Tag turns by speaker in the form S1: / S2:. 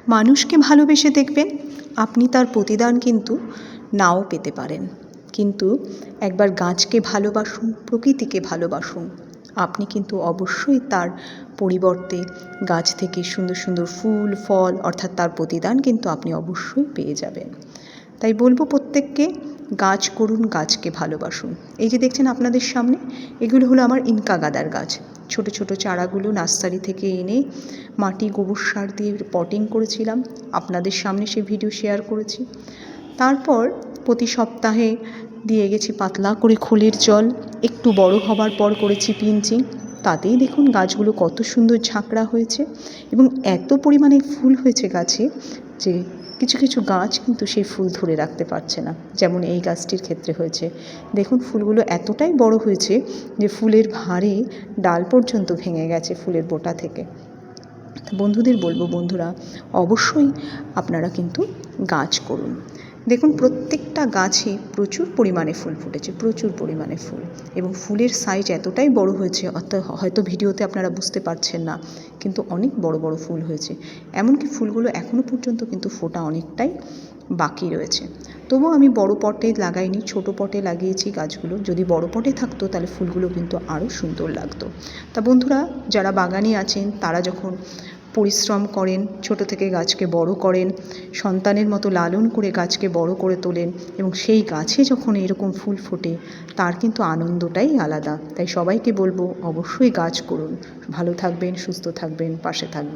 S1: মানুষকে ভালোবেসে দেখবেন আপনি তার প্রতিদান কিন্তু নাও পেতে পারেন, কিন্তু একবার গাছকে ভালোবাসুন, প্রকৃতিকে ভালোবাসুন, আপনি কিন্তু অবশ্যই তার পরিবর্তে গাছ থেকে সুন্দর সুন্দর ফুল ফল অর্থাৎ তার প্রতিদান কিন্তু আপনি অবশ্যই পেয়ে যাবেন। তাই বলবো প্রত্যেককে, গাছ করুন, গাছকে ভালোবাসুন। এই যে দেখছেন আপনাদের সামনে, এগুলো হলো আমার ইনকা গাদার গাছ। ছোট ছোট চারাগুলো নার্সারি থেকে এনে মাটি গোবর সার দিয়ে পটিং করেছিলাম, আপনাদের সামনে সে ভিডিও শেয়ার করেছি। তারপর প্রতি সপ্তাহে দিয়ে গেছি পাতলা করে খোলের জল, একটু বড় হবার পর করেছি পিঞ্চিং। তাতেই দেখুন গাছগুলো কত সুন্দর ঝাঁকড়া হয়েছে এবং এত পরিমাণে ফুল হয়েছে গাছে যে কিছু কিছু গাছ কিন্তু সেই ফুল ধরে রাখতে পারছে না, যেমন এই গাছটির ক্ষেত্রে হয়েছে। দেখুন ফুলগুলো এতটাই বড় হয়েছে যে ফুলের ভারে ডাল পর্যন্ত ভেঙে গেছে ফুলের বোটা থেকে। বন্ধুদের বলবো, বন্ধুরা অবশ্যই আপনারা কিন্তু গাছ করুন। দেখুন প্রত্যেকটা গাছে প্রচুর পরিমাণে ফুল ফুটেছে, প্রচুর পরিমাণে ফুল, এবং ফুলের সাইজ এতটাই বড় হয়েছে অর্থাৎ হয়তো ভিডিওতে আপনারা বুঝতে পারছেন না, কিন্তু অনেক বড় বড় ফুল হয়েছে। এমনকি ফুলগুলো এখনও পর্যন্ত কিন্তু ফোটা অনেকটাই বাকি রয়েছে। তবুও আমি বড় পটে লাগাইনি, ছোট পটে লাগিয়েছি গাছগুলো। যদি বড় পটে থাকতো তাহলে ফুলগুলো কিন্তু আরও সুন্দর লাগতো। তা বন্ধুরা, যারা বাগানে আছেন তারা যখন পরিশ্রম করেন, ছোট থেকে গাছকে বড় করেন, সন্তানের মতো লালন করে গাছকে বড় করে তোলেন এবং সেই গাছে যখন এরকম ফুল ফোটে তার কিন্তু আনন্দটাই আলাদা। তাই সবাইকে বলবো অবশ্যই গাছ করুন। ভালো থাকবেন, সুস্থ থাকবেন, পাশে থাকবেন।